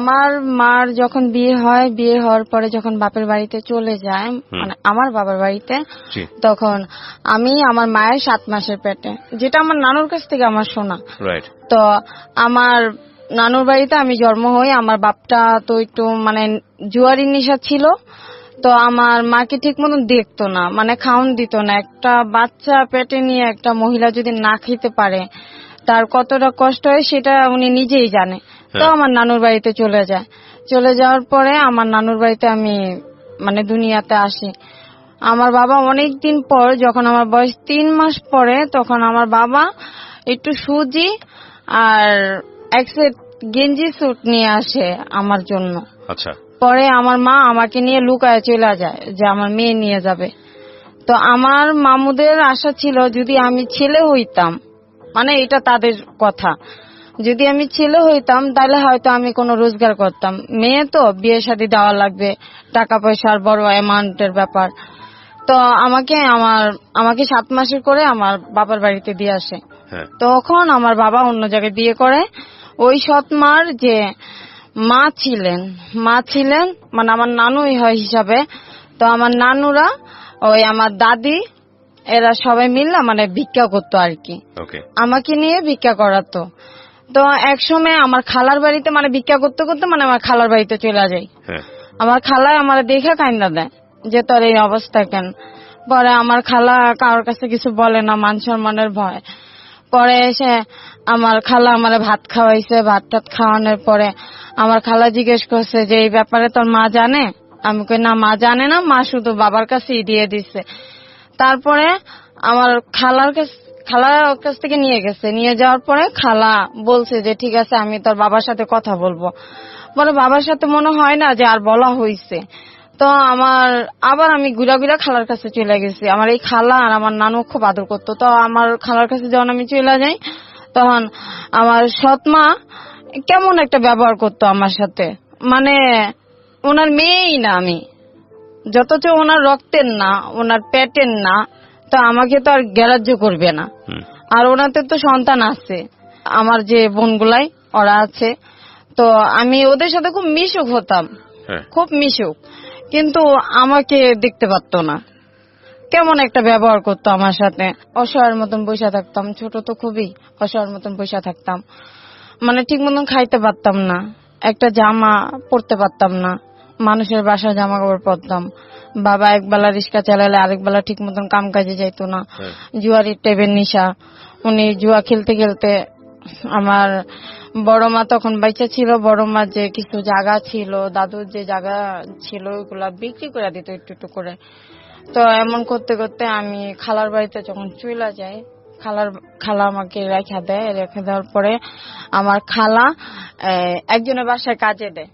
আমার মার যখন বিয়ে হয়, বিয়ে হওয়ার পরে যখন বাপের বাড়িতে চলে যায়, মানে আমার বাবার বাড়িতে, তখন আমি আমার মায়ের 7 মাসের পেটে, যেটা আমার নানুর কাছ থেকে আমার শোনা। তো আমার নানুর বাড়িতে আমি জন্ম হই। আমার বাপটা তো একটু মানে জুয়ারি নেশা ছিল, তো আমার মাকে ঠিক মতন দেখতো না, মানে খাওন দিত না। একটা বাচ্চা পেটে নিয়ে একটা মহিলা যদি না খেতে পারে তার কতটা কষ্ট হয় সেটা উনি নিজেই জানে। তো আমার নানুর বাড়িতে চলে যায়। চলে যাওয়ার পরে আমার নানুর বাড়িতে আমি মানে দুনিয়াতে আসি। আমার বাবা অনেক দিন পর, যখন আমার বয়স 3 মাস পরে, তখন আমার বাবা একটু সুজি আর এক সেট গেঞ্জি স্যুট নিয়ে আসে আমার জন্য। আচ্ছা। পরে আমার মা আমাকে নিয়ে লুকায় চলে যায় যে আমার মেয়ে নিয়ে যাবে। তো আমার মামুদের আশা ছিল যদি আমি ছেলে হইতাম, মানে এটা তাদের কথা, যদি আমি ছেলে হইতাম তাহলে হয়তো আমি কোনো রোজগার করতাম। মেয়ে তো বিয়ে শাদী দেওয়া লাগবে, টাকা পয়সার বড় অ্যামাউন্টের ব্যাপার। তো আমাকে 7 মাসের করে আমার বাবার বাড়িতে দিয়ে আসে। তখন আমার বাবা অন্য জায়গায় বিয়ে করে। ওই সৎ মার যে মা ছিলেন মানে আমার নানুই হয় হিসাবে। তো আমার নানুরা, ওই আমার দাদি, এরা সবাই মিললে মানে ভিক্ষা করতো আর কি, আমাকে নিয়ে ভিক্ষা করাতো। তো একসময় আমার খালার বাড়িতে মানে ভিক্ষা করতে করতে মানে আমার খালার বাড়িতে চলে যাই। আমার খালা আমার দেখে কান্দা দেয় যে তোর এই অবস্থা কেন। পরে আমার খালা কারোর কাছে কিছু বলে না, মান সম্মানের ভয়। পরে এসে আমার খালা আমার ভাত খাওয়াইছে। ভাত টাত খাওয়ানোর পরে আমার খালা জিজ্ঞেস করছে যে এই ব্যাপারে তোর মা জানে? আমি কই না, মা জানে না, মা শুধু বাবার কাছেই দিয়ে দিচ্ছে। তারপরে আমার খালার কাছ থেকে নিয়ে গেছে। নিয়ে যাওয়ার পরে খালা বলছে যে ঠিক আছে আমি তোর বাবার সাথে কথা বলবো। পরে বাবার সাথে মনে হয় না যে আর বলা হয়েছে। তো আবার আমি ঘুরা ঘুরা খালার কাছে চলে গেছি। আমার এই খালা আর আমার নানু খুব আদর করতো। তো আমার খালার কাছে যখন আমি চলে যাই, তখন আমার সৎ মা কেমন একটা ব্যবহার করতো আমার সাথে, মানে ওনার মেয়েই না আমি, যতচ ওনার রক্তের না, ওনার পেটের না, তো আমাকে তো আর গ্রাহ্য করবে না। আর ওনাদের তো সন্তান আছে, আমার যে বোনগুলাই ওরা আছে, তো আমি ওদের সাথে খুব মিশুক হতাম, খুব মিশুক, কিন্তু আমাকে দেখতে পারতো না, কেমন একটা ব্যবহার করতো আমার সাথে। অসহায়ের মতন বসে থাকতাম, ছোট তো খুবই, অসহায়ের মতন বসে থাকতাম, মানে ঠিক মতন খাইতে পারতাম না, একটা জামা পরতে পারতাম না, মানুষের বাসায় জামা কাপড় পরতাম। বাবা একবেলা রিক্সা চালালে আরেক বেলা ঠিক মতন কাম কাজে যাইতো না, জুয়ারির টেবের নিশা। উনি জুয়া খেলতে খেলতে, আমার বড় মা তখন বাইচা ছিল, বড় মা যে কিছু জায়গা ছিল, দাদুর যে জায়গা ছিল, ওইগুলা বিক্রি করে দিত একটু একটু করে। তো এমন করতে করতে আমি খালার বাড়িতে যখন চলে যাই, খালা আমাকে রেখা দেওয়ার পরে আমার খালা একজনের বাসায় কাজে দেয়।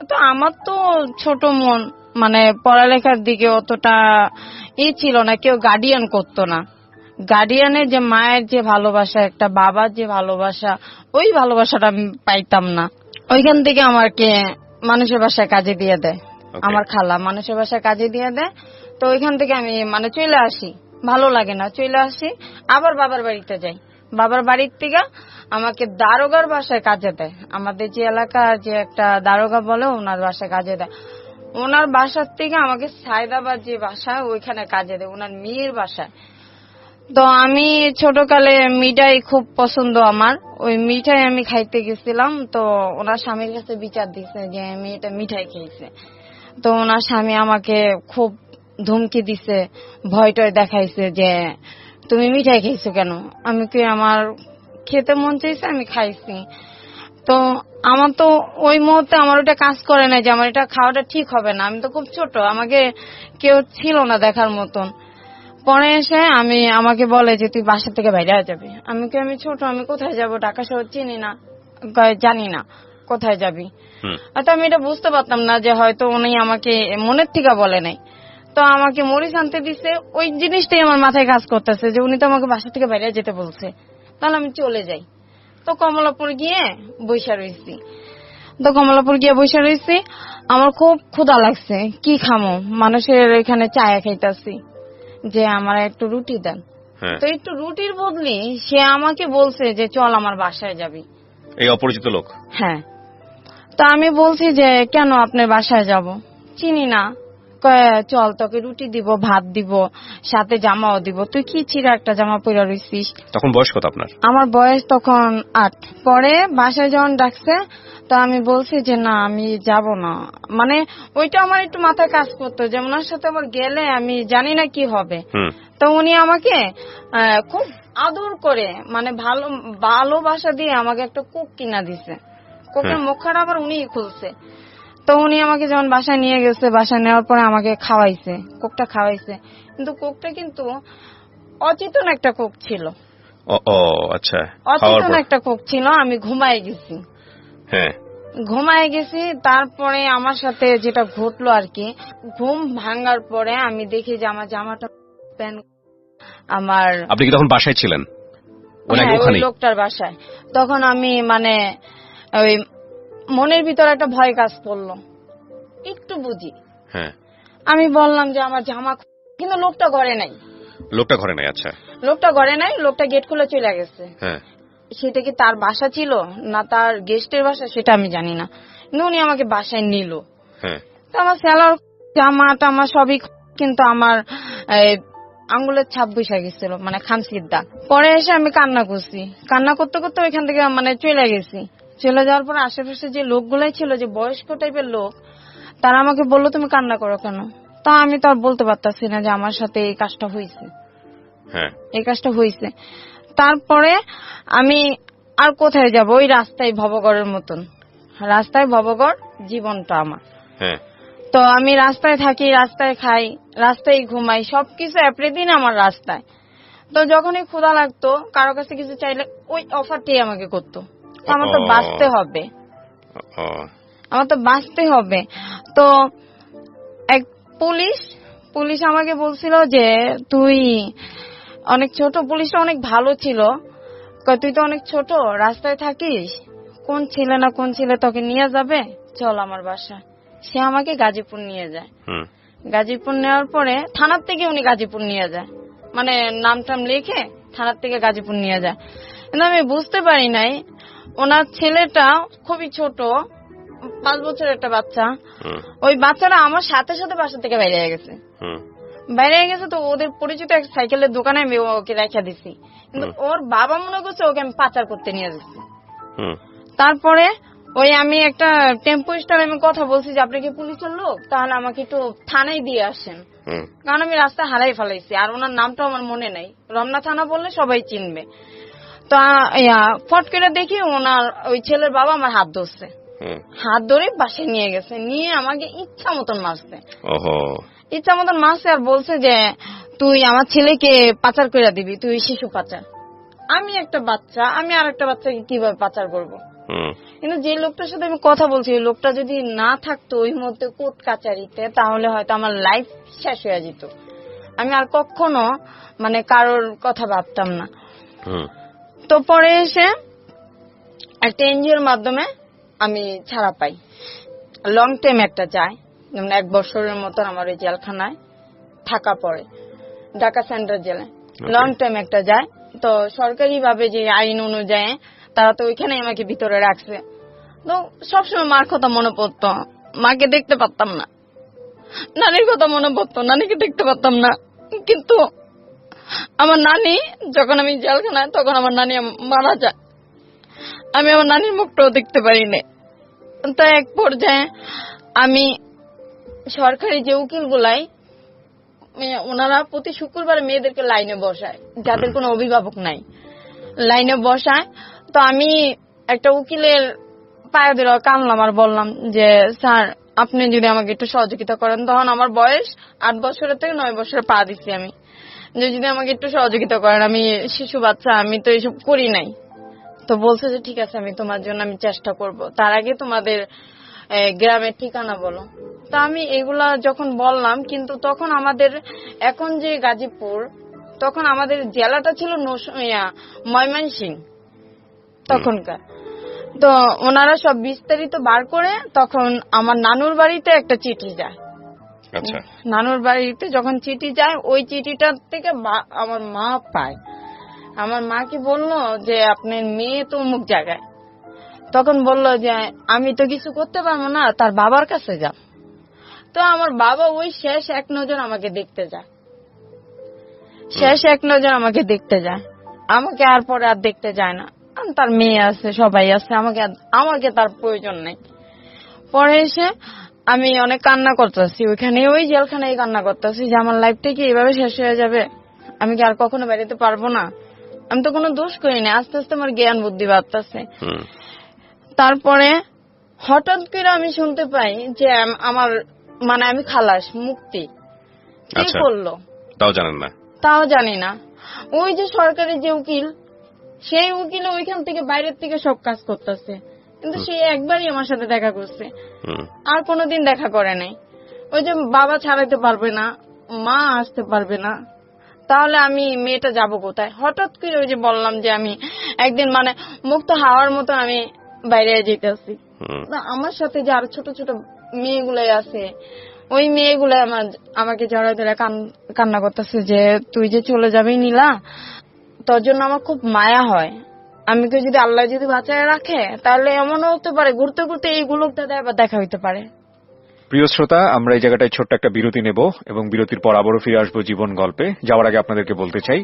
তো আমার তো ছোট মন, মানে পড়ালেখার দিকে অতটা ছিল না, কেউ গার্ডিয়ান করতো না। গার্ডিয়ানের যে মায়ের যে ভালোবাসা, একটা বাবার যে ভালোবাসা, ওই ভালোবাসাটা আমি পাইতাম না। ওইখান থেকে আমাকে মানুষের বাসায় কাজে দিয়ে দেয়, আমার খালা মানুষের বাসায় কাজে দিয়ে দেয়। তো ওইখান থেকে আমি মানে চলে আসি, ভালো লাগে না, চলে আসি, আবার বাবার বাড়িতে যাই। বাবার বাড়ির থেকে আমাকে দারোগার বাসায় কাজে দেয়, আমাদের যে এলাকা যে একটা দারোগা বলে, ওনার বাসায় কাজে দেয়। ওনার বাসার থেকে আমাকে সায়দাবাদ যে বাসা, ওইখানে কাজে দেয়, ওনার মেয়ের বাসায়। তো আমি ছোটকালে মিঠাই খুব পছন্দ আমার, ওই মিঠাই আমি খাইতে গেছিলাম। তো ওনার স্বামীর কাছে বিচার দিছে যে আমি এটা মিঠাই খেয়েছে। তো ওনার স্বামী আমাকে খুব ধমকি দিছে, ভয় টয় দেখাইছে যে তুমি মিঠাই খাইছো কেন। আমি কি, আমার খেতে মন চাইছে, আমি খাইছি। তো আমার তো ওই মুহূর্তে আমার ওটা কাজ করে না যে আমার এটা খাওয়াটা ঠিক হবে না, আমি তো খুব ছোট, আমাকে কেউ ছিল না দেখার মতন। পরে এসে আমাকে বলে যে তুই বাসা থেকে বাইরে যাবি। আমি ছোট, আমি কোথায় যাব, ঢাকা শহর চিনি না, জানি না কোথায় যাবি। তো আমি এটা বুঝতে পারতাম না যে হয়তো উনি আমাকে মনের থেকে বলে নাই। তো আমাকে মরিচ আনতে দিছে, ওই জিনিসটাই আমার মাথায় কাজ করতেছে যে উনি তো আমাকে বাসা থেকে বাইরে যেতে বলছে, তাহলে আমি চলে যাই। তো কমলাপুর গিয়ে বৈশা রয়েছি। আমার খুব ক্ষুধা লাগছে, কি খামো, মানুষের এখানে চায়া খাইতাছি, যে আমার একটু রুটি দেন। তো একটু রুটির বদলে সে আমাকে বলছে যে চল আমার বাসায় যাবি। এই অপরিচিত লোক? হ্যাঁ। তো আমি বলছি যে কেন আপনার বাসায় যাব, চিনি না। কয় চল তোকে রুটি দিব, ভাত দিব, সাথে জামাও দিব, তুই কি ছিঁড়া একটা জামা পরে রইছিস। তখন বয়স কত আপনার? আমার বয়স তখন 8। পরে বাসায় যখন ডাকছে তো আমি বলছি যে না আমি যাব না, মানে ওইটা আমার একটু মাথায় কাজ করতো যে ওনার সাথে আবার গেলে আমি জানি না কি হবে। তো উনি আমাকে খুব আদর করে মানে ভালোবাসা দিয়ে আমাকে একটা কোক কিনা দিছে। কোকের মুখটা আবার উনিই খুলছে। তো উনি আমাকে যখন বাসায় নিয়ে গেছে, বাসায় নেওয়ার পরে আমাকে খাওয়াইছে, কোকটা খাওয়াইছে। কিন্তু কোকটা কিন্তু অচেতন একটা কোক ছিল। আচ্ছা, অচেতন একটা কোক ছিল। আমি ঘুমায় গেছি। ঘুমায় গেছি। তারপরে আমার সাথে যেটা ঘটলো আর কি, ঘুম ভাঙার পরে আমি দেখি যে আমার জামাটা প্যান্ট আমার। আপনি কি তখন বাসায় ছিলেন? ওই লোকটার বাসায়। তখন আমি মানে ওই মনের ভিতরে একটা ভয় কাজ করলো, একটু বুঝি। আমি বললাম যে আমার জামা, কিন্তু লোকটা ঘরে নাই। আচ্ছা, লোকটা ঘরে নাই, লোকটা গেট খুলে চলে গেছে। সেটা কি তার বাসা ছিল না তার গেস্টের বাসা সেটা আমি জানি না, কিন্তু উনি আমাকে বাসায় নিল। তো আমার স্যালার জামা টামা সবই, কিন্তু আমার আঙ্গুলের ছাপ বসে গেছিল, মানে খামচির দাগ। পরে এসে আমি কান্না করছি, কান্না করতে করতে ওইখান থেকে মানে চলে গেছি। চলে যাওয়ার পর আশেপাশে যে লোকগুলাই ছিল, যে বয়স্ক টাইপের লোক, তারা আমাকে বললো তুমি কান্না করো কেন। তা আমি তো আর বলতে পারতাছি না যে আমার সাথে এই কাজটা হয়েছে। তারপরে আমি আর কোথায় যাব, ওই রাস্তায় ভবঘরের মতন, রাস্তায় ভবঘর জীবনটা আমার। তো আমি রাস্তায় থাকি, রাস্তায় খাই, রাস্তায় ঘুমাই, সবকিছু এপ্রিদিন আমার রাস্তায়। তো যখনই ক্ষুধা লাগতো, কারো কাছে কিছু চাইলে ওই অফারটাই আমাকে করতো। আমার তো বাঁচতে হবে। তো এক পুলিশ আমাকে বলছিল যে তুই অনেক ছোট, পুলিশটা অনেক ভালো ছিল, তুই তো অনেক ছোট, রাস্তায় থাকিস, কোন ছেলে তোকে নিয়ে যাবে, চল আমার বাসা। সে আমাকে গাজীপুর নিয়ে যায়। গাজীপুর নেওয়ার পরে থানার থেকে উনি গাজীপুর নিয়ে যায়, মানে নাম টাম লিখে থানার থেকে গাজীপুর নিয়ে যায়। কিন্তু আমি বুঝতে পারি নাই ওনার ছেলেটা খুবই ছোট, 5 বছরের একটা বাচ্চা। ওই বাচ্চাটা আমার সাথে সাথে বাসা থেকে বাইরে গেছে। তো ওদের পরিচিত এক সাইকেলের দোকানে আমি ওকে রেখে দিছি, কিন্তু ওর বাবা মনে করছে ওকে আমি পাচার করতে নিয়ে যাচ্ছি। তারপরে ওই আমি একটা টেম্পো স্ট্যান্ডে আমি কথা বলছি যে আপনি কি পুলিশের লোক, তাহলে আমাকে একটু থানায় দিয়ে আসেন, কারণ আমি রাস্তা হারাই ফেলাইছি, আর ওনার নামটাও আমার মনে নাই। রমনা থানা বললে সবাই চিনবে। তো ফট করে দেখি ওনার ওই ছেলের বাবা আমার হাত ধরছে, হাত ধরে বাসায় নিয়ে গেছে, নিয়ে আমাকে ইচ্ছা মতন মারছে। আর বলছে যে তুই আমার ছেলেকে পাচার করে দিবি, তুই শিশু পাচার। আমি একটা বাচ্চা, আমি আর একটা বাচ্চাকে কিভাবে পাচার করব। কিন্তু যে লোকটার সাথে আমি কথা বলছি, ওই লোকটা যদি না থাকতো ওই মধ্যে কোর্ট কাচারিতে, তাহলে হয়তো আমার লাইফ শেষ হয়ে যেত। আমি আর কখনো মানে কারোর কথা ভাবতাম না। তো পরে এসে একটা এনজিওর মাধ্যমে আমি ছাড়া পাই, লং টাইম একটা যায়, যেমন 1 বছরের মতন আমার ওই জেলখানায় থাকা পড়ে, ঢাকা সেন্ট্রাল জেলে লং টাইম একটা যায়। তো সরকারি ভাবে যে আইন অনুযায়ী তারা তো ওইখানে আমাকে ভিতরে রাখছে। তো সবসময় মার কথা মনে পড়তো, মাকে দেখতে পারতাম না, নানির কথা মনে পড়তো, নানিকে দেখতে পারতাম না। কিন্তু আমার নানি যখন আমি জেলখানায়, তখন আমার নানি মারা যায়, আমি আমার নানির মুখটাও দেখতে পারি না। তো এক পর্যায়ে আমি সরকারি যে উকিল গুলাই, ওনারা প্রতি শুক্রবার মেয়েদেরকে লাইনে বসায়, যাদের কোনো অভিভাবক নাই, লাইনে বসায়। তো আমি একটা উকিলের পায়ে ধরে কামলাম আর বললাম যে স্যার আপনি যদি আমাকে একটু সহযোগিতা করেন। তখন আমার বয়স 8 বছরের থেকে 9 বছরে পা দিচ্ছি আমি, যে যদি আমাকে একটু সহযোগিতা করেন, আমি শিশু বাচ্চা, আমি তো এইসব করি নাই। তো বলছে যে ঠিক আছে, আমি তোমার জন্য আমি চেষ্টা করব, তার আগে তোমাদের গ্রামের ঠিকানা বলো। তা আমি এগুলা যখন বললাম, কিন্তু তখন আমাদের এখন যে গাজীপুর, তখন আমাদের জেলাটা ছিল ময়মনসিংহ তখনকার। তো ওনারা সব বিস্তারিত বার করে তখন আমার নানুর বাড়িতে একটা চিঠি যায়। নানুর বাড়িতে যখন চিঠি যায়, ওই চিঠিটার থেকে আমার মা পায়। আমার মা কি বললো যে আপনার মেয়ে তো অমুক জায়গায়। তখন বলল যে আমি তো কিছু করতে পারবো না, তার বাবার কাছে যা। তো আমার বাবা ওই শেষ এক নজর আমাকে দেখতে যায়, আমাকে আর পরে আর দেখতে যায় না। তার মেয়ে আছে, সবাই আছে, আমাকে তার প্রয়োজন নেই। পরে এসে আমি অনেক কান্না করতেছি, ওইখানে ওই জেলখানায় কান্না করতেছি যে আমার লাইফটা কি এভাবে শেষ হয়ে যাবে, আমি কি আর কখনো বেরোতে পারবো না। আমি তো কোনো দোষ করিনি, আস্তে আস্তে আমার জ্ঞান বুদ্ধি বাড়তেছে। তারপরে হঠাৎ করে আমি শুনতে পাই যে আমার আমি খালাস, মুক্তি। কি করলো তাও জানেন না? তাও জানি না। ওই যে সরকারি যে উকিল, সেই উকিল ওইখান থেকে বাইরের থেকে সব কাজ করতেছে, কিন্তু সে একবারই আমার সাথে দেখা করছে, আর কোনোদিন দেখা করে নাই। ওই যে বাবা ছাড়াইতে পারবে না, মা আসতে পারবে না, তাহলে আমি মেয়েটা যাব কোথায়? হঠাৎ করে ওই যে বললাম যে আমি একদিন মুক্ত হাওয়ার মতো আমি বাইরে যেতেছি। আমার সাথে যে আরো ছোট ছোট মেয়েগুলাই আছে, ওই মেয়েগুলো আমাকে জড়াই ধরে কান্না করতেছে যে তুই যে চলে যাবি নীলা, তোর জন্য আমার খুব মায়া হয়। আমি যদি আল্লাহ যদি বাঁচায় রাখে, তাহলে এমনও হতে পারে ঘুরতে ঘুরতে এইগুলো আবার দেখা হইতে পারে। প্রিয় শ্রোতা, আমরা এই জায়গাটায় ছোট্ট একটা বিরতি নেব এবং বিরতির পর আবারও ফিরে আসবো জীবন গল্পে। যাওয়ার আগে আপনাদেরকে বলতে চাই,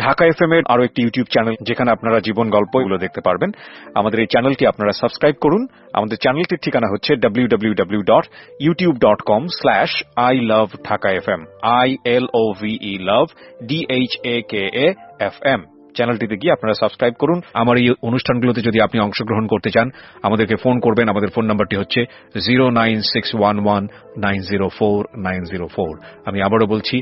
ঢাকা এফএম এর আরো একটি ইউটিউব চ্যানেল যেখানে আপনারা জীবন গল্পগুলো দেখতে পারবেন। আমাদের এই চ্যানেলটি আপনারা সাবস্ক্রাইব করুন। আমাদের চ্যানেলটির ঠিকানা হচ্ছে www.youtube.com/ilovedhakafm ILOVE love DHAKAFM। চ্যানেলটিতে গিয়ে আপনারা সাবস্ক্রাইব করুন। আমার এই অনুষ্ঠানগুলোতে যদি আপনি অংশগ্রহণ করতে চান, আমাদেরকে ফোন করবেন। আমাদের ফোন নাম্বারটি হচ্ছে 09611904904। আমি আবারও বলছি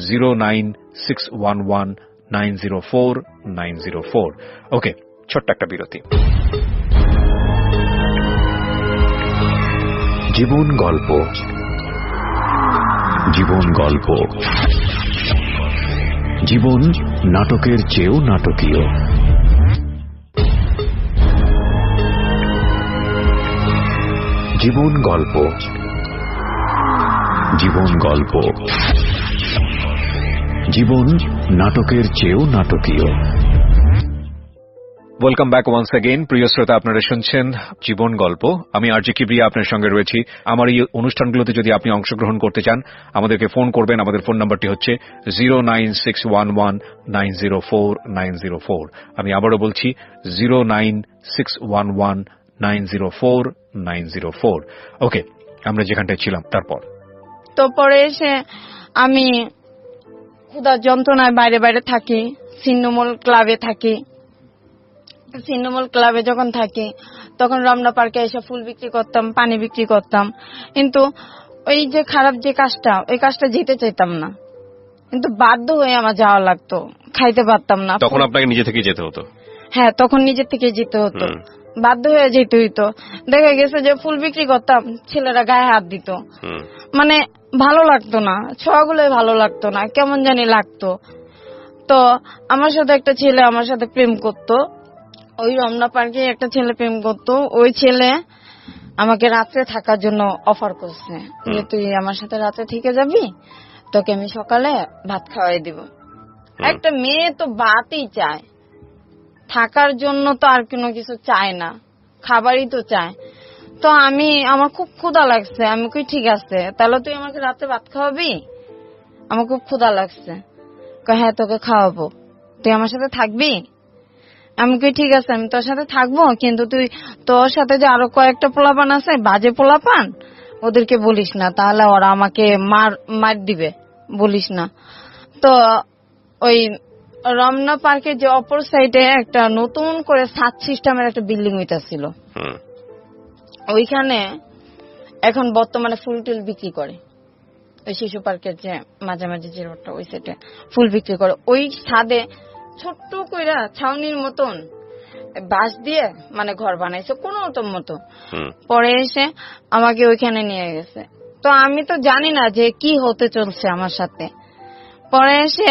09611904904। ওকে, ছোট্ট একটা বিরতি। জীবন গল্প, জীবন গল্প, জীবন নাটকের চেয়েও নাটকীয়। জীবন গল্প, জীবন গল্প, জীবন নাটকের চেয়েও নাটকীয়। Welcome back once again. প্রিয় শ্রোতা, আপনারা শুনছেন জীবন গল্প। আমি আরজে কিবরিয়া আপনার সঙ্গে রয়েছি। আমার এই অনুষ্ঠানগুলোতে যদি আপনি অংশগ্রহণ করতে চান, আমাদেরকে ফোন করবেন। আমাদের ফোন নাম্বারটি হচ্ছে 09611904904। আমি আবারও বলছি 09611904904। ওকে, আমরা যেখানটায় ছিলাম তারপর তো পরে এসে আমি ক্ষুধার যন্ত্রণায় বাইরে বাইরে থাকি, ছিন্নমূল ক্লাবে থাকি। ছিন্নমূল ক্লাবে যখন থাকি, তখন রমনা পার্কে এসে ফুল বিক্রি করতাম, পানি বিক্রি করতাম। কিন্তু ওই যে খারাপ যে কাজটা, ওই কাজটা যেতে চাইতাম না, কিন্তু বাধ্য হয়ে আমার যাওয়া লাগতো, খাইতে পারতাম না। তখন আপনাকে নিজে থেকে যেতে হতো? হ্যাঁ, তখন নিজে থেকে যেতে হতো, বাধ্য হয়ে যেতে হইতো। দেখা গেছে যে ফুল বিক্রি করতাম, ছেলেরা গায়ে হাত দিত, ভালো লাগতো না, ছোঁয়াগুলো ভালো লাগতো না, কেমন জানি লাগতো। তো আমার সাথে একটা ছেলে আমার সাথে প্রেম করতো, ওই রমনা পার্কে একটা ছেলে প্রেম করতো। ওই ছেলে আমাকে রাত্রে থাকার জন্য অফার করছে যে তুই আমার সাথে রাতে থেকে যাবি, তোকে আমি সকালে ভাত খাওয়াই দিব। একটা মেয়ে তো ভাতই চায়, থাকার জন্য তো আর কোনো কিছু চায় না, খাবারই তো চায়। তো আমার খুব ক্ষুধা লাগছে, আমি কই ঠিক আছে, তাহলে তুই আমাকে রাতে ভাত খাওয়াবি, আমার খুব ক্ষুধা লাগছে। হ্যাঁ, তোকে খাওয়াবো, তুই আমার সাথে থাকবি? আমি কই ঠিক আছে, আমি তোর সাথে থাকবো, কিন্তু তুই তোর সাথে যে আরো কয়েকটা পোলাপান আছে, বাজে পোলাপান, ওদেরকে বলিস না, তাহলে ওরা আমাকে মার দিবে, বলিস না। তো ওই রমনা পার্কের যে অপর সাইডে একটা নতুন করে সাত সিস্টেমের একটা বিল্ডিং হইতাছিল, ওইখানে এখন বর্তমানে ফুল টুল বিক্রি করে। ওই শিশু পার্কের যে মাঝামাঝি যে রোডটা, ওই সাইডে ফুল বিক্রি করে। ওই ছাদে ছোট্ট কইরা ছাউনির মতন বাঁশ দিয়ে ঘর বানাইছে কোন মতো। পরে এসে আমাকে ওইখানে নিয়ে গেছে। তো আমি তো জানি না যে কি হতে চলছে আমার সাথে। পরে এসে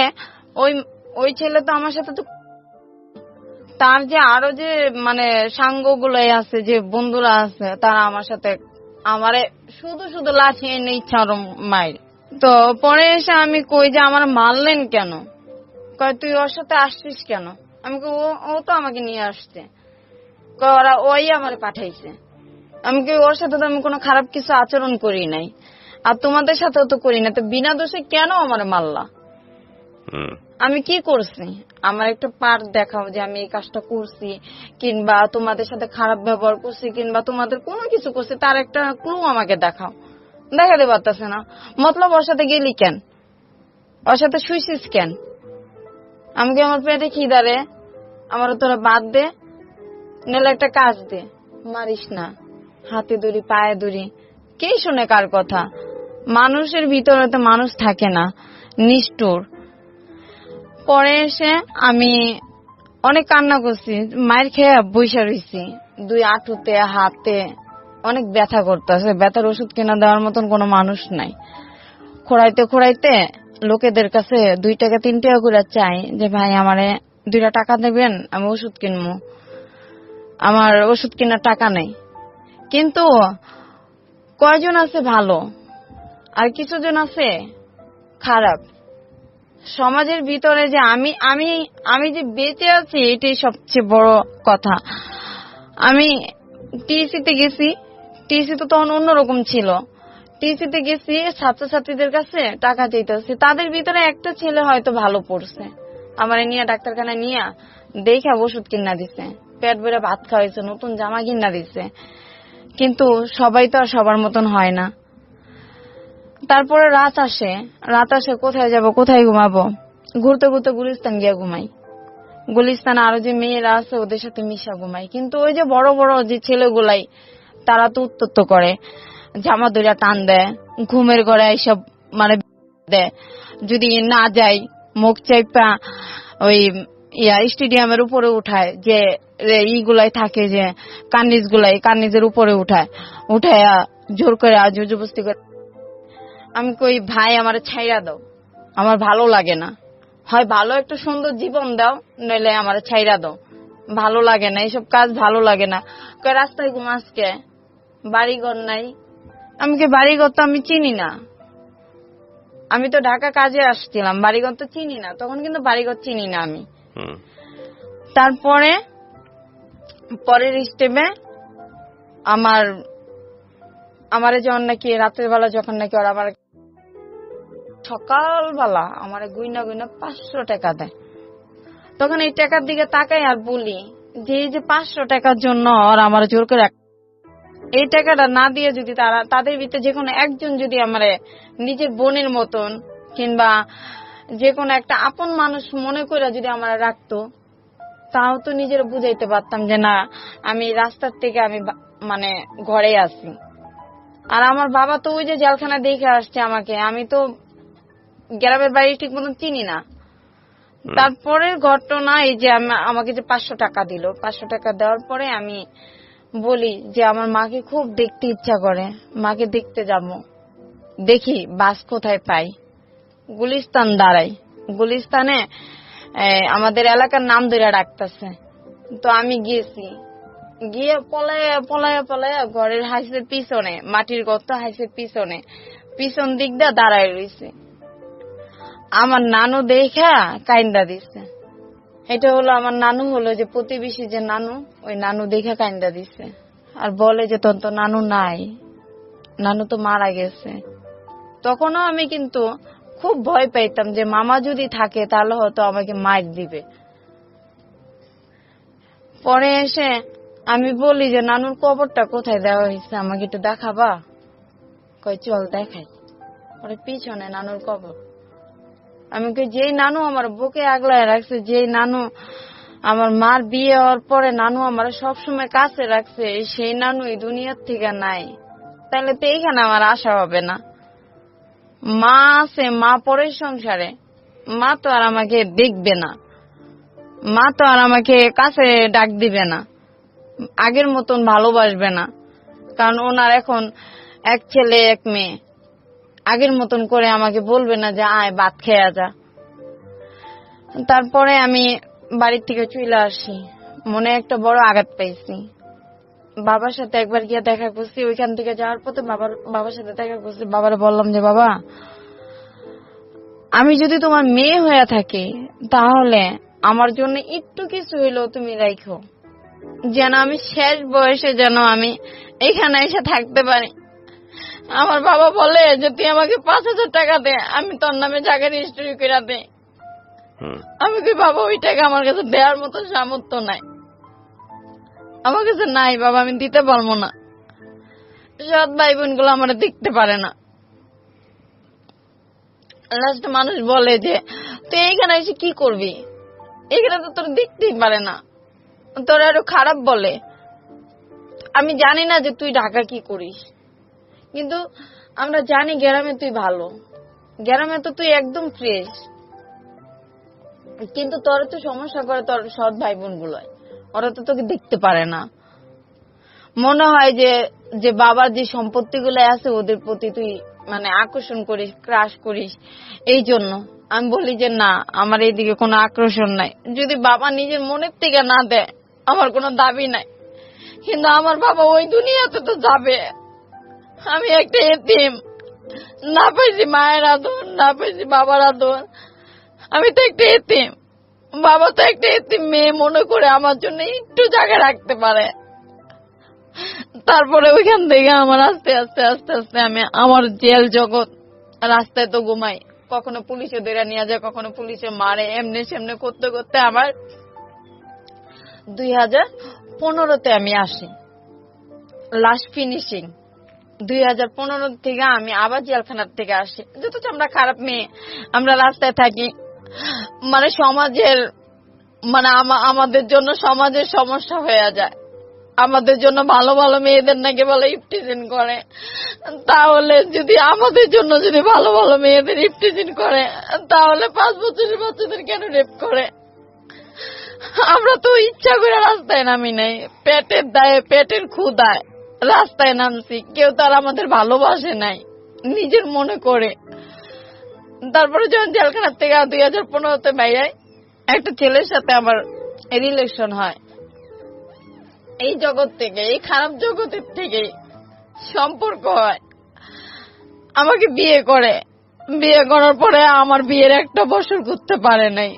ওই ছেলে তো আমার সাথে তো, তার যে আরো যে সাঙ্গ গুলাই আছে, যে বন্ধুরা আছে, তারা আমার সাথে আমারে শুধু শুধু লাঠি এনে ইচ্ছা মায়ের। তো পরে এসে আমি কই যে আমার মারলেন কেন? কয় তুই ওর সাথে আসছিস কেন? আমি ও তো আমাকে নিয়ে আসছে। ওরা ওই আমার পাঠাইছে। আমি কি ওর সাথে তো আমি কোনো খারাপ কিছু আচরণ করি নাই, আর তোমাদের সাথেও তো করি না, তো বিনা দোষে কেন আমার মারলা? আমি কি করছি? আমার একটা পার্ট দেখাও যে আমি এই কাজটা করছি, কিংবা তোমাদের সাথে খারাপ ব্যবহার করছি, কিংবা তোমাদের কোনো কিছু করছি, তার একটা ক্লু আমাকে দেখাও। দেখাতে পারতেছে না। মতলব ওর সাথে গেলি কেন? ওর সাথে শুইছিস কেন? আমাকে আমার পেটে খিদারে, আমার তোরা বাদ দে, নাহলে একটা কাজ দে, মারিস না। হাতে দড়ি পায়ে দড়ি, কে শুনে কার কথা? মানুষের ভিতরে তো মানুষ থাকে না, নিষ্ঠুর। পরে এসে আমি অনেক কান্না করছি, মায়ের খেয়ে বইসা রইছি, 2 হাঁটুতে হাতে অনেক ব্যথা করতেছে। ব্যথার ওষুধ কিনা দেওয়ার মতন কোনো মানুষ নাই। খোড়াইতে খোড়াইতে লোকেদের কাছে 2 টাকা 3 টাকা করে চাই যে ভাই আমারে 2 টাকা দেবেন, আমি ওষুধ কিনবো। আমার ওষুধ কেনার টাকা নেই। কিন্তু কয়জন আছে ভালো, আর কিছুজন আছে খারাপ। সমাজের ভিতরে যে আমি আমি আমি যে বেঁচে আছি, এটাই সবচেয়ে বড় কথা। আমি টিএসসিতে গেছি, টিএসসি তো তখন অন্যরকম ছিল। টিএসসিতে গেছি, ছাত্রছাত্রীদের কাছে টাকা চাইতেছি, তাদের ভিতরে একটা ছেলে হয়তো ভালো পড়ছে, আমার নিয়ে ডাক্তারখানায় নিয়ে দেখে ওষুধ কিনা দিছে, পেট ভরে ভাত খাওয়াইছে, নতুন জামা কিনা দিছে। কিন্তু সবাই তো আর সবার মতন হয় না। তারপরে রাত আসে, কোথায় যাব, কোথায় ঘুমাবো? ঘুরতে ঘুরতে গুলিস্তান গিয়ে ঘুমাই। গুলিস্তানে আরো যে মেয়েরা আছে ওদের সাথে মিশা ঘুমাই। কিন্তু ওই যে বড় বড় যে ছেলেগুলাই, তারা তো উত্তপ্ত করে, জামা দইরা টান দেয়, ঘুমের ঘরে এইসব মানে দেয়। যদি না যাই, মুখ চাইপা ওই স্টেডিয়ামের উপরে উঠায়, যে ইগুলাই থাকে, যে কার্নিজের উপরে উঠায় জোর করে জবরদস্তি করে। আমি কই ভাই আমার ছাইরা দাও, আমার ভালো লাগে না, হয় ভালো একটা সুন্দর জীবন দাও, নইলে আমার ছাইরা দাও, ভালো লাগে না, এইসব কাজ ভালো লাগে না। কই রাস্তায় ঘুমাসকে, বাড়িঘর নাই। আমি কি বাড়িঘর তো আমি চিনি না, আমি তো ঢাকা কাজে আসছিলাম, বাড়িঘর তো চিনি না, তখন কিন্তু বাড়িঘর চিনি না আমি। তারপরে পরের স্টেপে আমার যখন নাকি রাতের বেলা, যখন নাকি ওরা আমার সকালবেলা আমার গুইনা 500 টাকা দেয়, তখন এই টাকার দিকে তাকাই আর বলি যে এই যে 500 টাকার জন্য ওরা আমার জোর করে, এই টাকাটা না দিয়ে যদি তাদের ভিতরে যে কোনো একজন যদি আমার নিজের বোনের মতন কিংবা যে কোনো একটা আপন মানুষ মনে করে যদি আমার রাখতো, তাও তো নিজের বুঝাইতে পারতাম যে না, আমি রাস্তার থেকে আমি মানে ঘরে আছি। আর আমার বাবা তো ওই যে জেলখানা দেখে আসছে আমাকে, আমি তো গ্রামের বাড়ি ঠিক মতন চিনি না। তারপরের ঘটনা এই যে আমাকে যে 500 টাকা দিল, 500 টাকা দেওয়ার পরে আমি বলি যে আমার মাকে খুব দেখতে ইচ্ছা করে, মাকে দেখতে যাবো, দেখি বাস কোথায় পাই। গুলিস্তান দাঁড়াই, গুলিস্তানে আমাদের এলাকার নাম ধরে রাখতেছে। তো আমি গিয়েছি, গিয়ে পলায়া ঘরের হাইসের পিছনে, মাটির গর্ত হাইসের পিছন দিক দিয়ে দাঁড়ায় রয়েছে। আমার নানু দেখা কাইন্দা দিছে। এটা হলো আমার নানু, হলো যে প্রতিবেশী যে নানু, ওই নানু দেখা কাইন্দা দিছে আর বলে যে তোর তো নানু নাই, নানু তো মারা গেছে। তখনও আমি কিন্তু খুব ভয় পাইতাম যে মামা যদি থাকে তাহলে হয়তো আমাকে মার দিবে। পরে এসে আমি বলি যে নানুর কবরটা কোথায় দেওয়া হয়েছে, আমাকে একটু দেখাবা? কই চল দেখাই। পরে পিছনে নানুর কবর। আমি কই যেই নানু আমার বুকে আগলায় রাখছে, যেই নানু আমার মার বিয়ে হওয়ার পরে নানু আমার সবসময় কাছে রাখছে, সেই নানু এই দুনিয়ার থেকে নাই, তাহলে তো এইখানে আমার আশা হবে না। মা আছে, মা পরের সংসারে, মা তো আর আমাকে দেখবে না, মা তো আর আমাকে কাছে ডাক দিবে না, আগের মতন ভালোবাসবে না, কারণ ওনার এখন এক ছেলে এক মেয়ে, আগের মতন করে আমাকে বলবে না যে আয় ভাত খেয়ে যা। তারপরে আমি বাড়ির থেকে চলে আসি, মনে একটা বড় আঘাত পাইছি। বাবার সাথে একবার গিয়ে দেখা করছি, ওইখান থেকে যাওয়ার পথে বাবার সাথে দেখা করছি। বাবারে বললাম যে বাবা, আমি যদি তোমার মেয়ে হয়ে থাকি তাহলে আমার জন্য একটু কিছু হইলেও তুমি রাখো, যেন আমি শেষ বয়সে যেন আমি এখানে এসে থাকতে পারি। আমার বাবা বলে যে তুই আমাকে 5,000 টাকা দে, আমি তোর নামে জায়গা রেজিস্ট্রি করে দে। আমি কি বাবা ওই টাকা আমার কাছে দেওয়ার মতো সামর্থ্য নাই, আমার কাছে নাই বাবা, আমি দিতে পারবো না। সৎ ভাই বোন গুলো আমার দেখতে পারে না। লাস্ট মানুষ বলে যে তুই এইখানে এসে কি করবি, এখানে তো তোর দেখতেই পারে না, তোর আরো খারাপ বলে। আমি জানি না যে তুই ঢাকা কি করিস, কিন্তু আমরা জানি গ্রামে তুই ভালো, গ্রামে তো তুই একদম ফ্রেশ, কিন্তু তোর তো সমস্যা করে তোর সৎ ভাই বোন গুলো, ওরা তো তোকে দেখতে পারে না। মনে হয় যে বাবার যে সম্পত্তি গুলো আছে ওদের প্রতি তুই মানে আকর্ষণ করিস, ক্রাশ করিস। এই জন্য আমি বলি যে না, আমার এইদিকে কোনো আকর্ষণ নাই। যদি বাবা নিজের মনের থেকে না দেয় আমার কোনো দাবি নাই, কিন্তু আমার বাবা ওই দুনিয়াতে তো যাবে। আমি একটা এতিম, না পাইছি মায়ের আদর, না পাইছি বাবার আদর, আমি তো একটা এতিম। বাবা তো একটা এতিম মেয়ে মনে করে আমার জন্য একটু জায়গা রাখতে পারে। তারপরে ওইখান থেকে আমার আস্তে আস্তে আস্তে আস্তে আমি আমার জেল জগৎ, রাস্তায় তো ঘুমাই, কখনো পুলিশে ধরে নিয়ে যায়, কখনো পুলিশে মারে, এমনি সেমনি করতে করতে আমার 2015-তে আমি আসি লাস্ট ফিনিশিং। 2015 থেকে আমি আবার জেলখানার থেকে আসি। যত আমরা খারাপ মেয়ে, আমরা রাস্তায় থাকি, মানে সমাজের মানে আমাদের জন্য সমাজের সমস্যা হয়ে যায়। আমাদের জন্য ভালো ভালো মেয়েদের নাকি বলে ইফটিজিং করে, তাহলে যদি আমাদের জন্য যদি ভালো ভালো মেয়েদের ইফটিজিং করে, তাহলে 5 বছরের বাচ্চাদের কেন রেপ করে? আমরা তো ইচ্ছা করে রাস্তায় নামি নাই, পেটের দায়ে পেটের ক্ষুধায় রাস্তায় নামছি। কেউ তার আমাদের ভালোবাসে নাই, নিজের মনে করে। তারপরে যখন জেলখানার থেকে 2015-তে বাইরে একটা ছেলের সাথে আমার রিলেশন হয়, এই জগৎ থেকে, এই খারাপ জগতের থেকে সম্পর্ক হয়, আমাকে বিয়ে করে। বিয়ে করার পরে আমার বিয়ের 1 বছর করতে পারে নাই,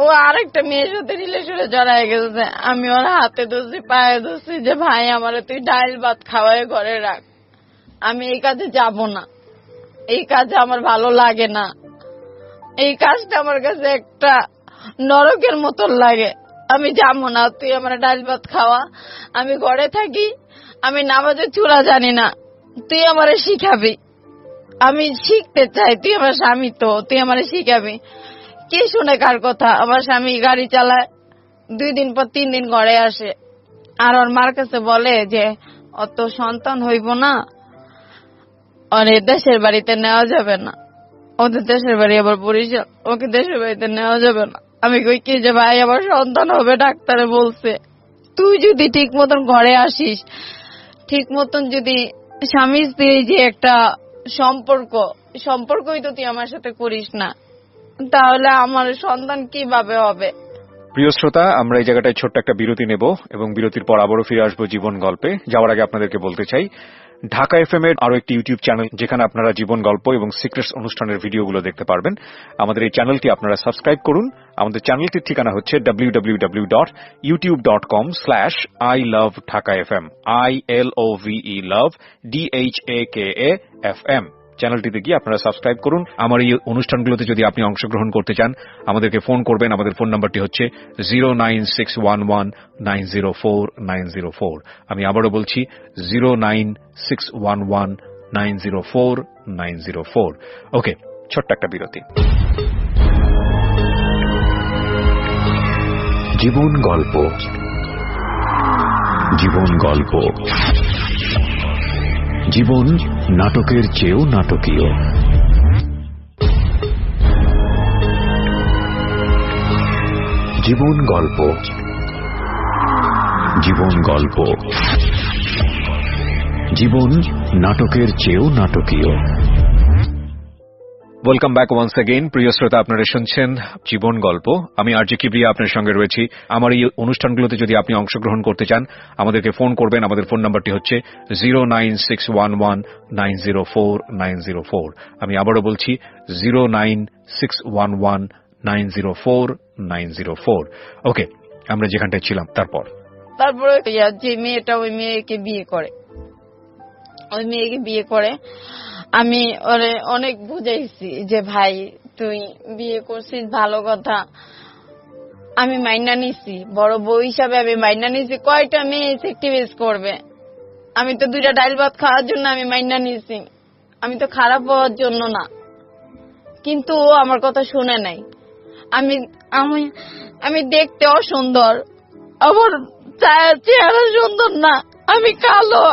ও আরেকটা মেয়ের সাথে রিলেশনে জড়ায় গেছে। আমি ওর হাতে ধরছি, পায়ে ধরছি যে ভাই আমারে তুই ডাল ভাত খাওয়ায় ঘরে রাখ, আমি এই কাজে যাব না, এই কাজে আমার ভালো লাগে না, এই কাজটা আমার কাছে একটা নরকের মতন লাগে, আমি যাবো না, তুই আমার ডাল ভাত খাওয়া, আমি ঘরে থাকি, আমি নামাজের চূড়া জানি না, তুই আমারে শিখাবি, আমি শিখতে চাই, তুই আমার স্বামী তো, তুই আমারে শিখাবি। কে শুনে কার কথা? আমার স্বামী গাড়ি চালায়, 2 দিন পর 3 দিন ঘরে আসে, আর ওর মার কাছে বলে যে অত সন্তান হইব না, ওরে দেশের বাড়িতে নেওয়া যাবে না, ওদের দেশের বাড়ি আবার বরিশাল, ওকে দেশের বাড়িতে নেওয়া যাবে না। আমি কই কি যে ভাই আমার সন্তান হবে, ডাক্তারে বলছে, তুই যদি ঠিক মতন ঘরে আসিস, ঠিক মতন যদি স্বামী স্ত্রী যে একটা সম্পর্কই তো তুই আমার সাথে করিস না, তাহলে আমার সন্তান কিভাবে হবে? প্রিয় শ্রোতা, আমরা এই জায়গাটায় ছোট্ট একটা বিরতি নেব এবং বিরতির পর আবারও ফিরে আসবো জীবন গল্পে। যাওয়ার আগে আপনাদেরকে বলতে চাই, ঢাকা এফএম এর আরো একটি ইউটিউব চ্যানেল যেখানে আপনারা জীবন গল্প এবং সিক্রেটস অনুষ্ঠানের ভিডিওগুলো দেখতে পারবেন। আমাদের এই চ্যানেলটি আপনারা সাবস্ক্রাইব করুন। আমাদের চ্যানেলটির ঠিকানা হচ্ছে www.youtube.com/ilovedhakafm ILOVE love DHAKAFM। চ্যানেলটিতে গিয়ে আপনারা সাবস্ক্রাইব করুন। আমার এই অনুষ্ঠানগুলোতে যদি আপনি অংশগ্রহণ করতে চান, আমাদেরকে ফোন করবেন। আমাদের ফোন নাম্বারটি হচ্ছে 09611904904। আমি আবারও বলছি 09611904904। ওকে, ছোট্ট একটা বিরতি। জীবন গল্প, জীবন গল্প, জীবন নাটকের চেয়েও নাটকীয়। জীবন গল্প, জীবন গল্প, জীবন নাটকের চেয়েও নাটকীয়। Welcome back once again. প্রিয় শ্রোতা, আপনারা শুনছেন জীবন গল্প। আমি আরজে কিবরিয়া আপনার সঙ্গে রয়েছি। আমার এই অনুষ্ঠানগুলোতে যদি আপনি অংশগ্রহণ করতে চান, আমাদেরকে ফোন করবেন। আমাদের ফোন নাম্বারটি হচ্ছে 09611904904। আমি আবারও বলছি 09611904904। ওকে, আমরা যেখানটায় ছিলাম তারপর তারপরে যে মেয়েটা ওই মেয়েকে বিয়ে করে আমি ওরে অনেক বুঝাইছি যে ভাই তুই বিয়ে করছিস ভালো কথা, আমি মাইনা নিছি, বড় বউ হিসাবে আমি মাইনা নিছি। কয়টা মেয়ে সেক্টিভেজ করবে? আমি তো 2টা ডাল ভাত খাওয়ার জন্য আমি মাইনা নিছি, আমি তো খারাপ হওয়ার জন্য না। কিন্তু ও আমার কথা শুনে নাই। আমি আমি আমি দেখতে অসুন্দর, আমার চেহারা সুন্দর না, আমি কালো,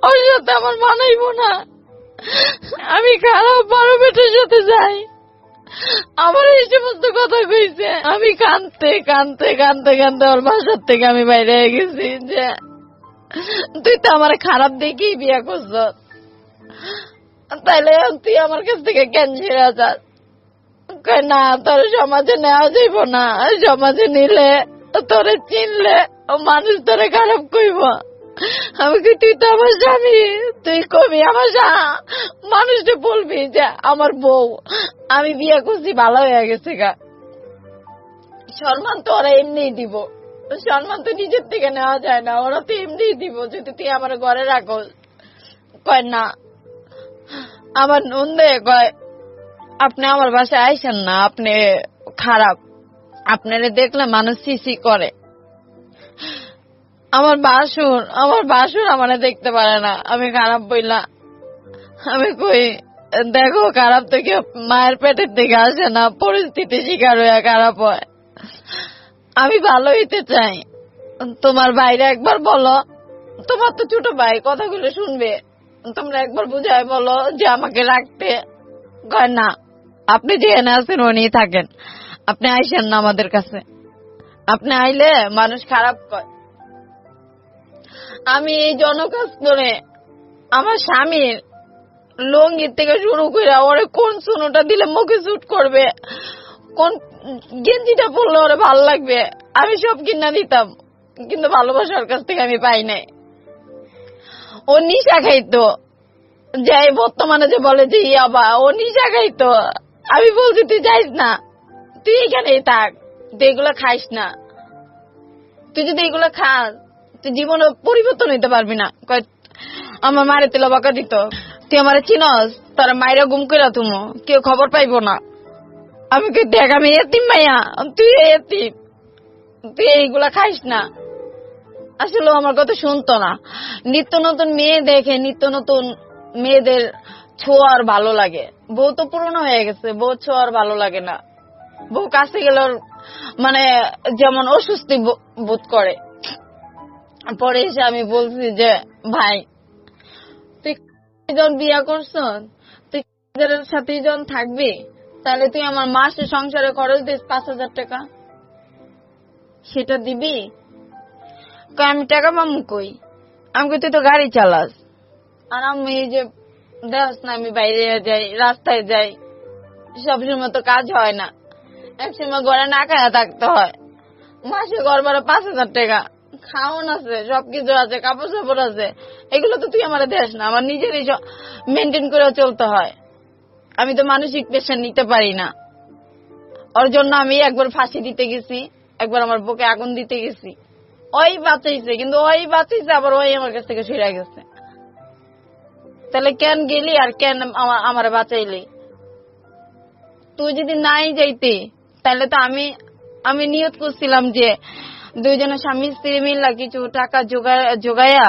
ওর সাথে আমার মানাইব না, আমি খারাপ, বড় বেটার সাথে যাই। আমার এই সমস্ত কথা কইছে। আমি কাঁদতে কাঁদতে কাঁদতে কাঁদতে ওর বাসার থেকে আমি বাইরে হয়ে গেছি যে তুই তো আমার খারাপ দেখেই বিয়ে করছ, তাইলে তুই আমার কাছ থেকে কেন ছেড়ে যাস? না, তোর সমাজে নেওয়া যাইব না, সমাজে নিলে তোরে চিনলে মানুষ তোরে খারাপ কইব। আমি কি, তুই তো আমার স্বামী, তুই কবি আমার মানুষটা বলবি যে আমার বউ, আমি বিয়ে করছি ভালো হয়ে গেছে গা। সম্মান তো ওরা এমনিই দিব, সম্মান তো নিজের থেকে নেওয়া যায় না, ওরা তো এমনিই দিব যদি তুই আমার ঘরে রাখোস। কয় না, আমার নন্দে কয় আপনি আমার বাসায় আইসেন না, আপনি খারাপ, আপনারে দেখলে মানুষ সিসি করে। আমার বাসুর আমারে দেখতে পারে না, আমি খারাপ বইলা। আমি কই দেখো, খারাপ তো কেউ মায়ের পেটের দিকে আসে না, পরিস্থিতি শিকার হয়ে খারাপ হয়। আমি ভালো হইতে চাই, তোমার ভাইরে একবার বলো, তোমার তো ছোট ভাই, কথাগুলো শুনবে, তোমরা একবার বুঝায় বলো যে আমাকে রাখতে। কয় না, আপনি যেখানে আছেন উনি থাকেন, আপনি আইসেন না আমাদের কাছে, আপনি আইলে মানুষ খারাপ কয়। আমি এই জনকাজ করে আমার স্বামীর লঙ্গির থেকে শুরু করে ওরে কোন সুনোটা দিলে মুখে শুট করবে, কোন গেঞ্জিটা পরলে ওরে ভালো লাগবে, আমি সব কিনা দিতাম, কিন্তু ভালোবাসার কাছ থেকে আমি পাই নাই। ও নিশা খাইতো, যে বর্তমানে যে বলে যে ইয়াবা, ও নিশা খাইতো। আমি বলছি তুই যাইস না, তুই এখানেই থাক, তুই এগুলো খাইস না, তুই যদি এগুলো খাস তুই জীবনে পরিবর্তন হইতে পারবি না। আমার মারে তেল বাঁকা দিত, তুই আমার চিনস, তারা মায়েরা গুম করে তুমি কেউ খবর পাইব না। আমি কই দেখ, আমি এতিম মাইয়া, তুই এতিম, তুই এইগুলা খাইস না। আসলে আমার কথা শুনতো না। নিত্য নতুন মেয়ে দেখে, নিত্য নতুন মেয়েদের ছোঁয়ার ভালো লাগে। বউ তো পুরনো হয়ে গেছে, বউ ছোঁয়ার ভালো লাগে না। বউ কাছে গেলে মানে যেমন অস্বস্তি বোধ করে। পরে এসে আমি বলছি যে ভাই, তুই যখন বিয়া করছ, তুই সাথে যখন থাকবি, তাহলে তুই আমার মাসে সংসারে খরচ দিস 5,000 টাকা, সেটা দিবি? আমি টাকা পাবো কই? আমি কই তুই তো গাড়ি চালাস, আর আমি এই যে দেখ না, আমি বাইরে যাই, রাস্তায় যাই, সবসময় তো কাজ হয় না, একসময় ঘরে না খায়া থাকতে হয়। মাসে ঘর ভাড়া 5,000 টাকা, খাওয়ান আছে, সবকিছু আছে, কাপড় চাপড় আছে, এগুলো তো তুই আমার দেশ না, আমার নিজেরই মেনটেন করে চলতে হয়। আমি তো মানসিক প্রেশার নিতে পারি না। ওর জন্য আমি একবার ফাঁসি দিতে গেছি, একবার আমার বুকে আগুন দিতে গেছি। ওই বাঁচাইছে, কিন্তু ওই বাঁচাইছে, আবার ওই আমার কাছ থেকে সরে গেছে। তাহলে কেন গেলি আর কেন আমার বাঁচাইলি? তুই যদি নাই যাইতে, তাহলে তো আমি নিয়ত করছিলাম যে দুইজনের স্বামী স্ত্রী মিল্লা কিছু টাকা জোগাইয়া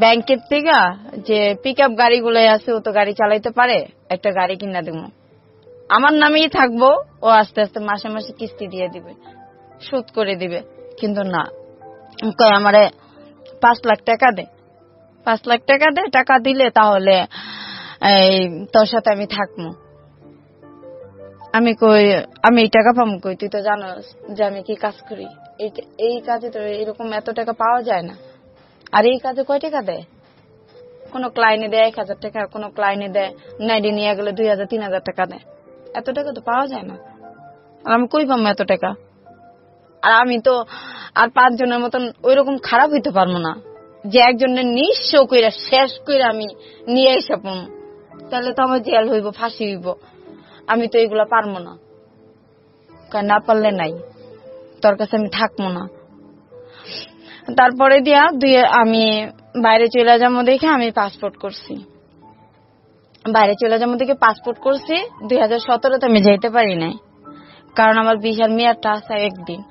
ব্যাংকের থেকে যে পিক আপ গাড়িগুলো আছে, ও তো গাড়ি চালাইতে পারে, একটা গাড়ি কিনা দেবো, আমার নামেই থাকবো, ও আস্তে আস্তে মাসে মাসে কিস্তি দিয়ে দিবে, সুদ করে দিবে। কিন্তু না, কয় আমারে 5 লাখ টাকা দে, 5 লাখ টাকা দে, টাকা দিলে তাহলে তোর সাথে আমি থাকবো। আমি কই, আমি এই টাকা পাবো কই? তুই তো জানোস যে আমি কি কাজ করি, এই কাজে তো এরকম এত টাকা পাওয়া যায় না। আর এই কাজে কয় টাকা দেয়? কোন ক্লায়েন্টে দেয় 1,000 টাকা, কোন ক্লায়েন্টে দেয় নাইডি নিয়ে গেলে 2,000-3,000 টাকা দেয়। এত টাকা তো পাওয়া যায় না। আর আমি কই পাবো এত টাকা? আর আমি তো আর 5 জনের মতন ওইরকম খারাপ হইতে পারবো না যে একজনের নিঃস্ব কইরা শেষ কইরা আমি নিয়ে এসে পাবো। তাহলে তো আমার জেল হইব, ফাঁসি হইব। আমি তো এগুলা পারবো না। না পারলে নাই, তোর কাছে আমি থাকবো না। তারপরে দিয়া আমি বাইরে চলে যাবো দেখে আমি পাসপোর্ট করছি। বাইরে চলে যাবো দেখে পাসপোর্ট করছি। 2017-তে আমি যাইতে পারি নাই, কারণ আমার ভিসার মেয়াদটা আছে একদিন।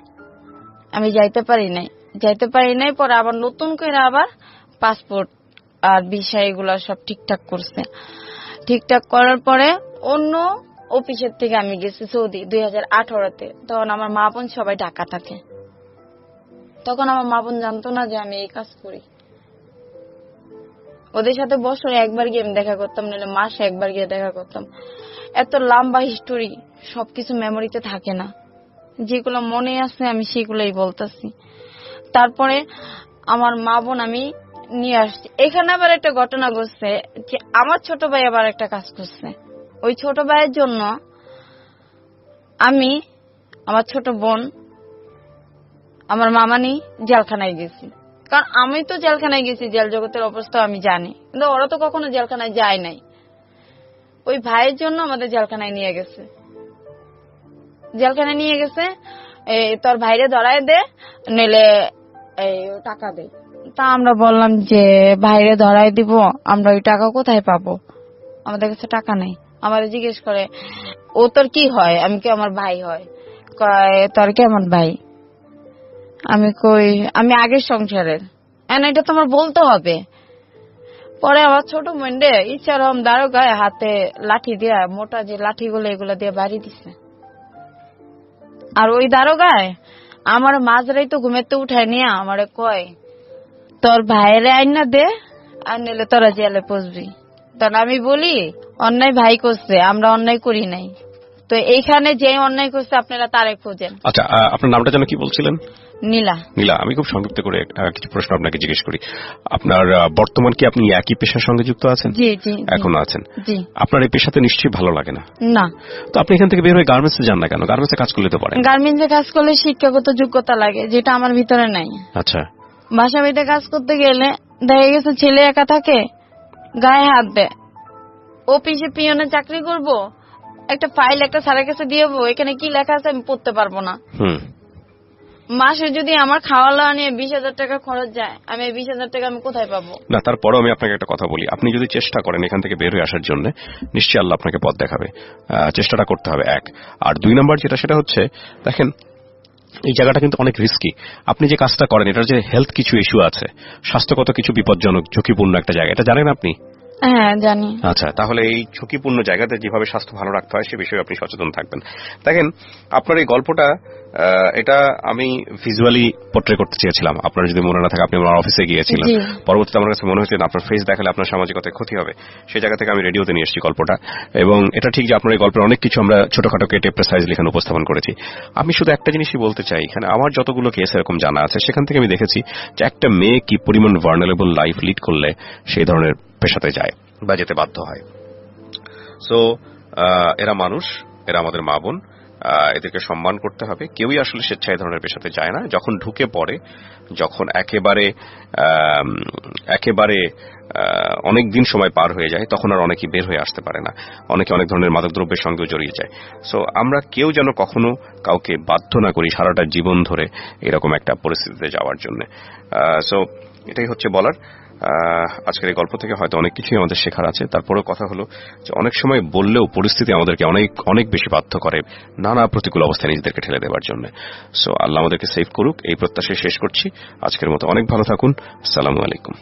আমি যাইতে পারি নাই। পরে আবার নতুন করে আবার পাসপোর্ট আর ভিসা এগুলা সব ঠিকঠাক করছে। ঠিকঠাক করার পরে অন্য অফিসের থেকে আমি গেছি সৌদি 2018-তে। তখন আমার মা বোন সবাই ঢাকা থাকে। তখন আমার মা বোন জানতো না যে আমি এই কাজ করি। ওদের সাথে বছরে একবার গিয়ে আমি দেখা করতাম, নাহলে মাসে একবার গিয়ে দেখা করতাম। এত লম্বা হিস্টোরি, সবকিছু মেমোরিতে থাকে না। যেগুলো মনে আছে আমি সেগুলোই বলতেছি। তারপরে আমার মা বোন আমি নিয়ে আসছি। এখানে আবার একটা ঘটনা ঘটছে যে আমার ছোট ভাই আবার একটা কাজ করছে। ওই ছোট ভাইয়ের জন্য আমি, আমার ছোট বোন, আমার মামানি জেলখানায় গেছি। কারণ আমি তো জেলখানায় গেছি, জেল জগতের অবস্থা আমি জানি, কিন্তু ওরা তো কখনো জেলখানায় যায় নাই। ওই ভাইয়ের জন্য আমাদের জেলখানায় নিয়ে গেছে। তোর ভাইরে ধরায় দে, নইলে টাকা দে। তা আমরা বললাম যে ভাইরে ধরায় দিব, আমরা ওই টাকা কোথায় পাবো, আমাদের কাছে টাকা নেই। আমাদের জিজ্ঞেস করে ও তোর কি হয়, আমি কি আমার ভাই হয়, তোর কি আমার ভাই, আমি কই আমি আগের সংসারের, এটা তোমার বলতে হবে। পরে আমার ছোট বোনরে ইচ্ছারম দারোগায় হাতে লাঠি দিয়া, মোটা যে লাঠিগুলো এগুলা দিয়ে বাড়ি দিছে। আর ওই দারোগায় আমার মাঝরাই তো ঘুমেতে উঠায় নিয়ে আমারে কয় তোর ভাইয়েরে আইনা দে, আর নিলে তোরা জেলে পচবি। তখন আমি বলি অন্যায় ভাই করছে, আমরা অন্যায় করি নাই। তো এইখানে যে অন্যায় করছে আপনারা তারে খোঁজেন। আচ্ছা, আপনার নামটা যেন কি বলছিলেন? নীলা। নীলা, আমি খুব সংক্ষিপ্ত করে কিছু প্রশ্ন আপনাকে জিজ্ঞেস করি। আপনার বর্তমান কি আপনি একই পেশার সঙ্গে যুক্ত আছেন? জি জি। এখনো আছেন? জি। আপনার এই পেশাতে নিশ্চয়ই ভালো লাগে না? না। তো আপনি এখান থেকে বের হয়ে গার্মেন্টসে যান না কেন? গার্মেন্টসে কাজ করলে তো পারেন। গার্মেন্টসে কাজ করলে শিক্ষাগত যোগ্যতা লাগে, যেটা আমার ভিতরে নাই। আচ্ছা। বাসা বাড়িতে কাজ করতে গেলে দেখা গেছে ছেলে একা থাকে, গায়ে হাত দেয়। অফিসে পিয়নের চাকরি করব, একটা ফাইল একটা স্যারের কাছে দিয়ে দেবো, এখানে কি লেখা আছে আমি পড়তে পারবো না। মাসে যদি আমার খাওয়া দাওয়া নিয়ে 20,000 টাকা খরচ যায়, আমি 20,000 টাকা আমি কোথায় পাবো? না, তারপরেও আমি আপনাকে একটা কথা বলি, আপনি যদি চেষ্টা করেন এখান থেকে বের হয়ে আসার জন্য, নিশ্চয়ই আল্লাহ আপনাকে পথ দেখাবে। চেষ্টাটা করতে হবে, এক। আর 2 নম্বর যেটা, সেটা হচ্ছে দেখেন এই জায়গাটা কিন্তু অনেক রিস্কি। আপনি যে কাজটা করেন এটার যে হেলথ কিছু ইস্যু আছে, স্বাস্থ্যগত কিছু বিপজ্জনক ঝুঁকিপূর্ণ একটা জায়গা, এটা জানেন আপনি? হ্যাঁ জানি। আচ্ছা, তাহলে এই ঝুঁকিপূর্ণ জায়গাতে যেভাবে স্বাস্থ্য ভালো রাখতে হয় সে বিষয়ে আপনি সচেতন থাকবেন। দেখেন আপনার এই গল্পটা, এটা আমি ভিজুয়ালি পোর্ট্রে করতে চেয়েছিলাম। আপনার যদি মনে না থাকে, আপনি আমার অফিসে গিয়েছিলেন, পরবর্তীতে আমার কাছে মনে হয়েছে আপনার ফেস দেখালে আপনার সামাজিকতায় ক্ষতি হবে, সেই জায়গা থেকে আমি রেডিওতে নিয়ে এসেছি গল্পটা। এবং এটা ঠিক যে আপনার এই গল্পের অনেক কিছু আমরা ছোটখাটো কেটে প্রেসাইজলি এখানে উপস্থাপন করেছি। আমি শুধু একটা জিনিসই বলতে চাই, এখানে আমার যতগুলো কেস এরকম জানা আছে সেখান থেকে আমি দেখেছি যে একটা মেয়ে কি পরিমাণ ভার্নারেবল লাইফ লিড করলে সেই ধরনের পেশাতে যায় বা যেতে বাধ্য হয়। সো এরা মানুষ, এরা আমাদের মা বোন, এদেরকে সম্মান করতে হবে। কেউই আসলে স্বেচ্ছায় এই ধরনের পেশাতে যায় না। যখন ঢুকে পড়ে, যখন একেবারে অনেক দিন সময় পার হয়ে যায়, তখন আর অনেকেই বের হয়ে আসতে পারে না। অনেকে অনেক ধরনের মাদকদ্রব্যের সঙ্গেও জড়িয়ে যায়। সো আমরা কেউ যেন কখনো কাউকে বাধ্য না করি সারাটা জীবন ধরে এরকম একটা পরিস্থিতিতে যাওয়ার জন্য। সো এটাই হচ্ছে বলার। আজকের এই গল্প থেকে হয়তো অনেক কিছুই আমাদের শেখার আছে। তারপরেও কথা হলো যে অনেক সময় বললেও পরিস্থিতি আমাদেরকে অনেক অনেক বেশি বাধ্য করে নানা প্রতিকূল অবস্থায় নিজেদেরকে ঠেলে দেওয়ার জন্য। সো আল্লাহ আমাদেরকে সেভ করুক, এই প্রত্যাশায় শেষ করছি। আজকের মতো অনেক ভালো থাকুন। আসসালামু আলাইকুম।